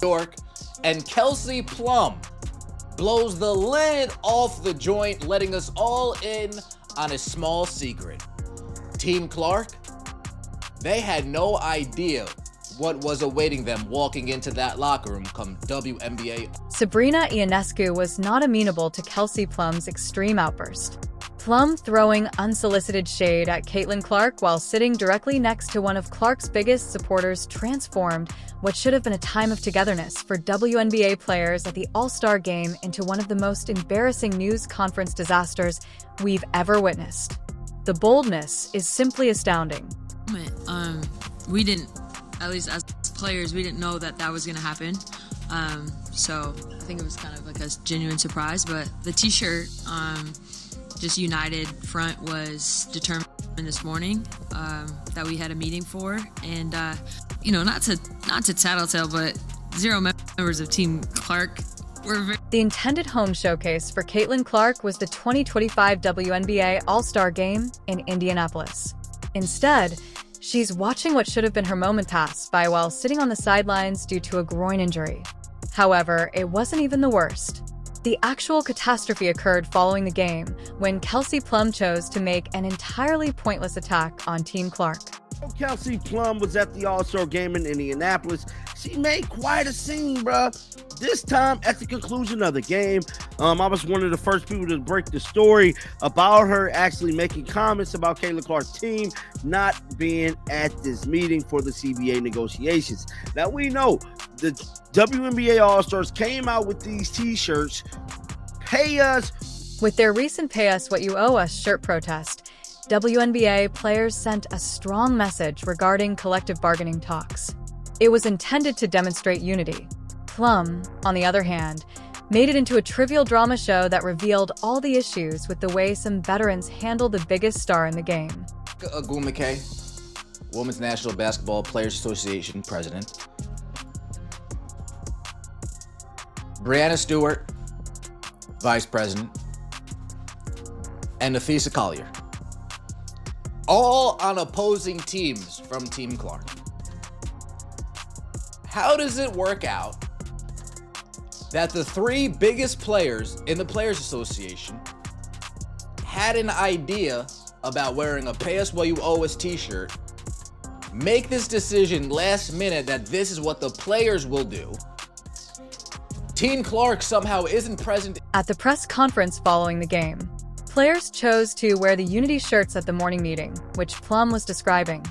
York, and Kelsey Plum blows the lid off the joint, letting us all in on a small secret. Team Clark, they had no idea what was awaiting them walking into that locker room come WNBA. Sabrina Ionescu was not amenable to Kelsey Plum's extreme outburst. Plum throwing unsolicited shade at Caitlin Clark while sitting directly next to one of Clark's biggest supporters transformed what should have been a time of togetherness for WNBA players at the All-Star Game into one of the most embarrassing news conference disasters we've ever witnessed. The boldness is simply astounding. We didn't, at least as players, we didn't know that was going to happen. So I think it was kind of like a genuine surprise, but the t-shirt, just united front was determined this morning that we had a meeting for, and not to tattletale, but 0 members of Team Clark were The intended home showcase for Caitlin Clark was the 2025 WNBA All-Star Game in Indianapolis. Instead, she's watching what should have been her moment pass by while sitting on the sidelines due to a groin injury. However, it wasn't even the worst. The actual catastrophe occurred following the game, when Kelsey Plum chose to make an entirely pointless attack on Team Clark. Kelsey Plum was at the All-Star Game in Indianapolis. She made quite a scene, bruh. This time, at the conclusion of the game, I was one of the first people to break the story about her actually making comments about Caitlin Clark's team not being at this meeting for the CBA negotiations. Now, we know the WNBA All-Stars came out with these t-shirts, Pay Us. With their recent Pay Us What You Owe Us shirt protest, WNBA players sent a strong message regarding collective bargaining talks. It was intended to demonstrate unity. Plum, on the other hand, made it into a trivial drama show that revealed all the issues with the way some veterans handled the biggest star in the game. Agu McKay, Women's National Basketball Players Association president. Brianna Stewart, vice president. And Nafisa Collier. All on opposing teams from Team Clark. How does it work out that the 3 biggest players in the Players Association had an idea about wearing a Pay Us What You Owe Us t-shirt, make this decision last minute that this is what the players will do? Team Clark somehow isn't present. At the press conference following the game, players chose to wear the Unity shirts at the morning meeting, which Plum was describing.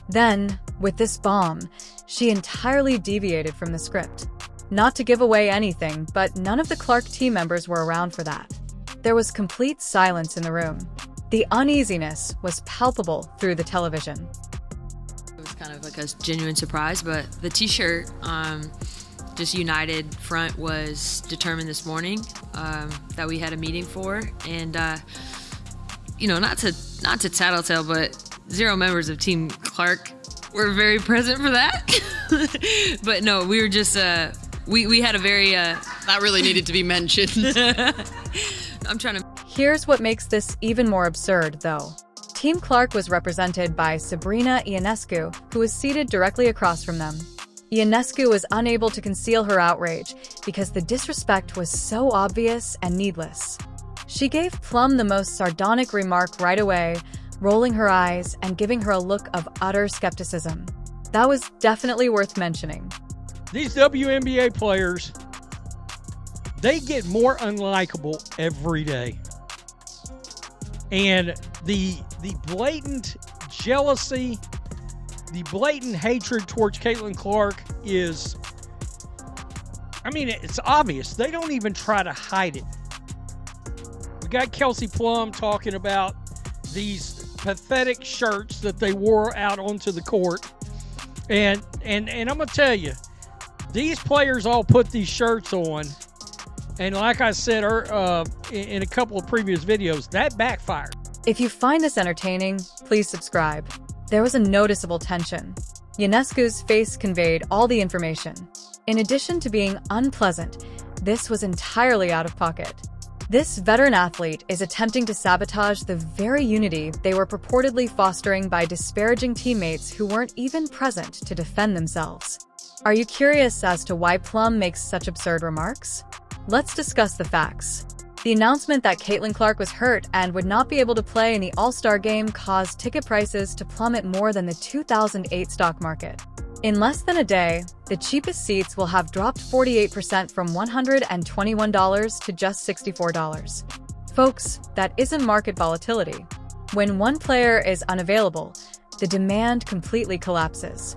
Then, with this bomb, she entirely deviated from the script. Not to give away anything, but none of the Clark team members were around for that. There was complete silence in the room. The uneasiness was palpable through the television. It was kind of like a genuine surprise, but the t-shirt, just united front was determined this morning that we had a meeting for, and not to tattletale, but 0 members of Team Clark were very present for that. But no, we were just we had a very that really needed to be mentioned. I'm trying to. Here's what makes this even more absurd, though. Team Clark was represented by Sabrina Ionescu, who was seated directly across from them. Ionescu was unable to conceal her outrage because the disrespect was so obvious and needless. She gave Plum the most sardonic remark right away, rolling her eyes and giving her a look of utter skepticism. That was definitely worth mentioning. These WNBA players, they get more unlikable every day. And the blatant jealousy, the blatant hatred towards Caitlin Clark is, it's obvious. They don't even try to hide it. We got Kelsey Plum talking about these pathetic shirts that they wore out onto the court. And I'm going to tell you, these players all put these shirts on. And like I said in a couple of previous videos, that backfired. If you find this entertaining, please subscribe. There was a noticeable tension. Ionescu's face conveyed all the information. In addition to being unpleasant, this was entirely out of pocket. This veteran athlete is attempting to sabotage the very unity they were purportedly fostering by disparaging teammates who weren't even present to defend themselves. Are you curious as to why Plum makes such absurd remarks? Let's discuss the facts. The announcement that Caitlin Clark was hurt and would not be able to play in the All-Star game caused ticket prices to plummet more than the 2008 stock market. In less than a day, the cheapest seats will have dropped 48% from $121 to just $64. Folks, that isn't market volatility. When one player is unavailable, the demand completely collapses.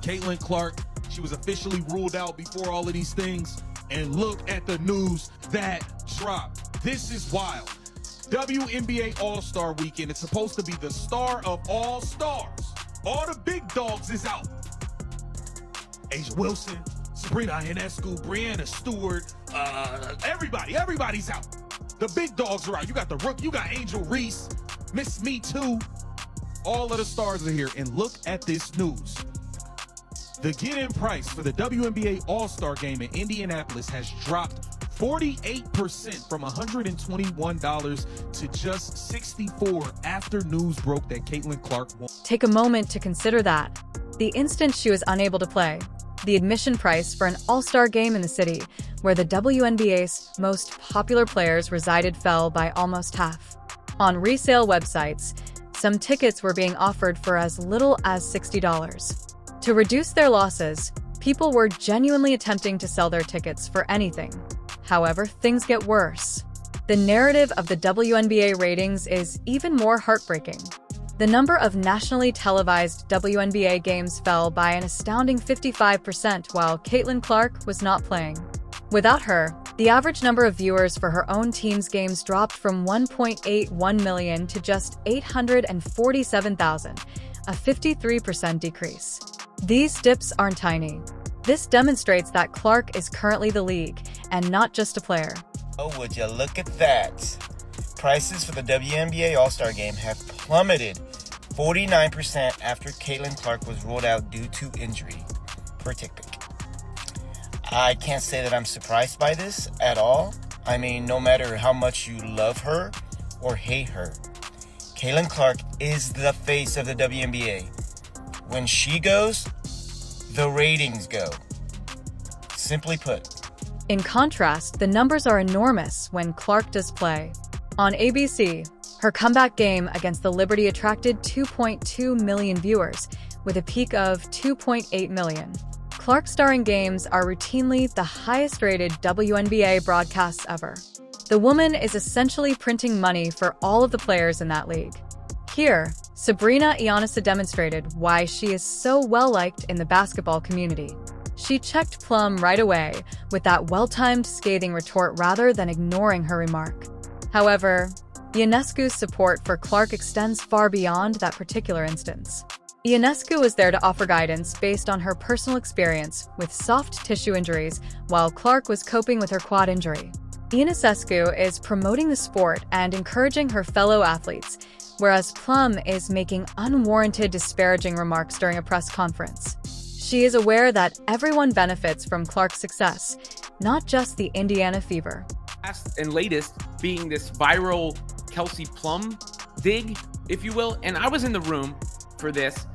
Caitlin Clark, she was officially ruled out before all of these things. And look at the news that dropped. This is wild. WNBA All-Star Weekend. It's supposed to be the star of all stars. All the big dogs is out. Asia Wilson, Sabrina Ionescu, Brianna Stewart, everybody's out. The big dogs are out. You got the rookie, you got Angel Reese, Miss Me Too. All of the stars are here. And look at this news. The get-in price for the WNBA All-Star Game in Indianapolis has dropped 48% from $121 to just $64 after news broke that Caitlin Clark won. Take a moment to consider that. The instant she was unable to play, the admission price for an All-Star game in the city, where the WNBA's most popular players resided, fell by almost half. On resale websites, some tickets were being offered for as little as $60. To reduce their losses, people were genuinely attempting to sell their tickets for anything. However, things get worse. The narrative of the WNBA ratings is even more heartbreaking. The number of nationally televised WNBA games fell by an astounding 55% while Caitlin Clark was not playing. Without her, the average number of viewers for her own team's games dropped from 1.81 million to just 847,000, a 53% decrease. These dips aren't tiny. This demonstrates that Clark is currently the league, and not just a player. Oh, would you look at that? Prices for the WNBA All-Star Game have plummeted 49% after Caitlin Clark was ruled out due to injury, per TickPick. I can't say that I'm surprised by this at all. I mean, no matter how much you love her or hate her, Caitlin Clark is the face of the WNBA. When she goes, the ratings go. Simply put. In contrast, the numbers are enormous when Clark does play. On ABC, her comeback game against the Liberty attracted 2.2 million viewers, with a peak of 2.8 million. Clark starring games are routinely the highest-rated WNBA broadcasts ever. The woman is essentially printing money for all of the players in that league. Here, Sabrina Ionescu demonstrated why she is so well-liked in the basketball community. She checked Plum right away with that well-timed scathing retort rather than ignoring her remark. However, Ionescu's support for Clark extends far beyond that particular instance. Ionescu was there to offer guidance based on her personal experience with soft tissue injuries while Clark was coping with her quad injury. Ionescu is promoting the sport and encouraging her fellow athletes, whereas Plum is making unwarranted disparaging remarks during a press conference. She is aware that everyone benefits from Clark's success, not just the Indiana Fever. Last and latest being this viral Kelsey Plum dig, if you will, and I was in the room for this.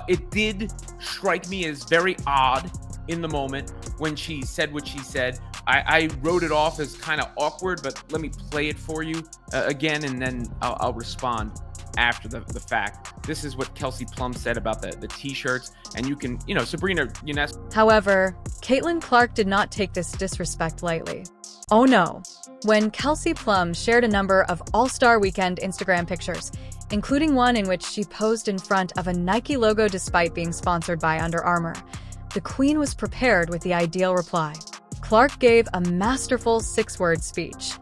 It did strike me as very odd in the moment when she said what she said. I wrote it off as kind of awkward, but let me play it for you again, and then I'll respond after the fact. This is what Kelsey Plum said about the t-shirts, and you can, Sabrina Ionescu. However, Caitlin Clark did not take this disrespect lightly. Oh no. When Kelsey Plum shared a number of All-Star Weekend Instagram pictures, including one in which she posed in front of a Nike logo despite being sponsored by Under Armour, the Queen was prepared with the ideal reply. Clark gave a masterful 6-word speech.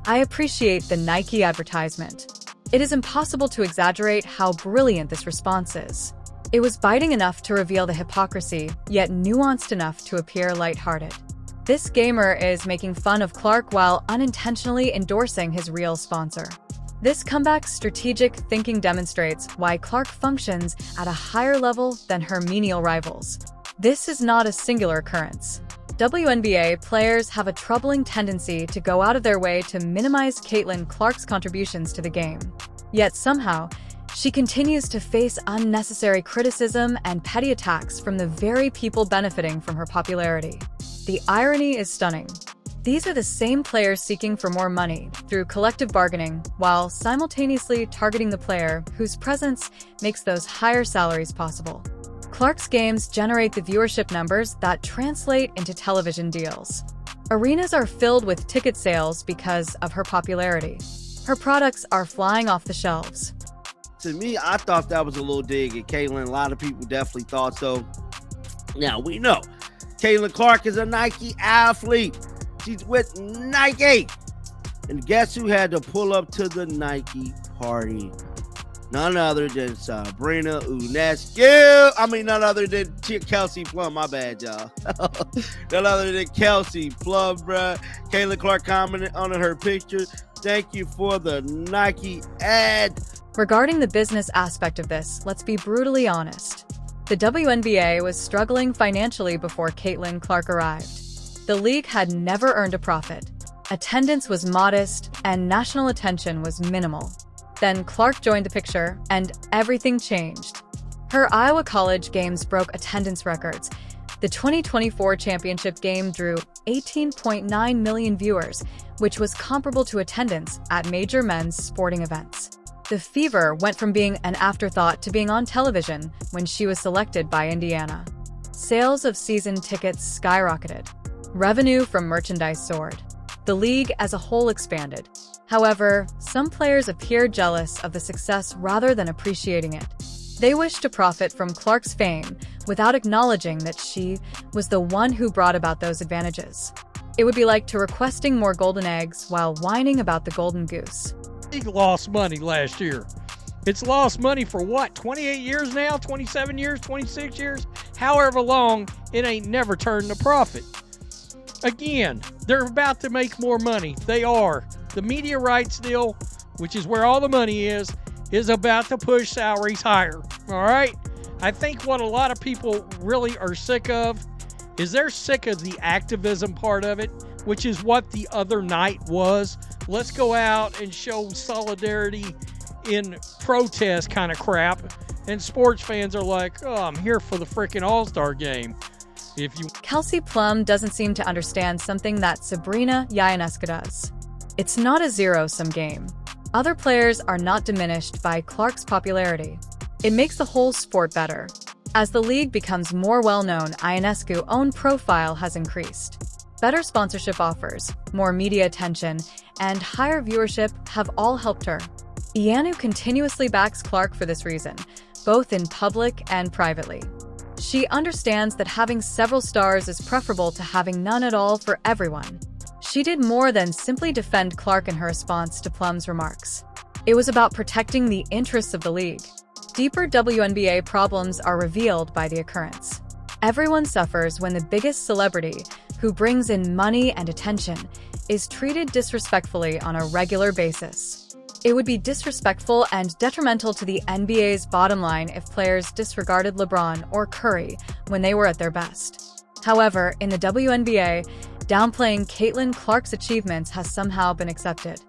I appreciate the Nike advertisement. It is impossible to exaggerate how brilliant this response is. It was biting enough to reveal the hypocrisy, yet nuanced enough to appear lighthearted. This gamer is making fun of Clark while unintentionally endorsing his real sponsor. This comeback's strategic thinking demonstrates why Clark functions at a higher level than her menial rivals. This is not a singular occurrence. WNBA players have a troubling tendency to go out of their way to minimize Caitlin Clark's contributions to the game. Yet somehow, She continues to face unnecessary criticism and petty attacks from the very people benefiting from her popularity. The irony is stunning. These are the same players seeking for more money through collective bargaining, while simultaneously targeting the player whose presence makes those higher salaries possible. Clark's games generate the viewership numbers that translate into television deals. Arenas are filled with ticket sales because of her popularity. Her products are flying off the shelves. To me, I thought that was a little dig at Caitlin. A lot of people definitely thought so. Now, we know Caitlin Clark is a Nike athlete. She's with Nike. And guess who had to pull up to the Nike party? None other than Sabrina Ionescu. None other than Kelsey Plum. My bad, y'all. None other than Kelsey Plum, bruh. Caitlin Clark commented on her picture. Thank you for the Nike ad. Regarding the business aspect of this, let's be brutally honest. The WNBA was struggling financially before Caitlin Clark arrived. The league had never earned a profit. Attendance was modest, and national attention was minimal. Then Clark joined the picture, and everything changed. Her Iowa College games broke attendance records. The 2024 championship game drew 18.9 million viewers, which was comparable to attendance at major men's sporting events. The Fever went from being an afterthought to being on television when she was selected by Indiana. Sales of season tickets skyrocketed. Revenue from merchandise soared. The league as a whole expanded. However, some players appeared jealous of the success rather than appreciating it. They wished to profit from Clark's fame without acknowledging that she was the one who brought about those advantages. It would be like to requesting more golden eggs while whining about the golden goose. League lost money last year. It's lost money for what, 28 years now, 27 years, 26 years, however long, it ain't never turned a profit. Again, they're about to make more money. They are. The media rights deal, which is where all the money is about to push salaries higher. All right? I think what a lot of people really are sick of is they're sick of the activism part of it, which is what the other night was. Let's go out and show solidarity in protest kind of crap. And sports fans are like, oh, I'm here for the freaking All-Star game. Kelsey Plum doesn't seem to understand something that Sabrina Ionescu does. It's not a zero-sum game. Other players are not diminished by Clark's popularity. It makes the whole sport better. As the league becomes more well-known, Ionescu's own profile has increased. Better sponsorship offers, more media attention, and higher viewership have all helped her. Ionescu continuously backs Clark for this reason, both in public and privately. She understands that having several stars is preferable to having none at all for everyone. She did more than simply defend Clark in her response to Plum's remarks. It was about protecting the interests of the league. Deeper WNBA problems are revealed by the occurrence. Everyone suffers when the biggest celebrity, who brings in money and attention, is treated disrespectfully on a regular basis. It would be disrespectful and detrimental to the NBA's bottom line if players disregarded LeBron or Curry when they were at their best. However, in the WNBA, downplaying Caitlin Clark's achievements has somehow been accepted.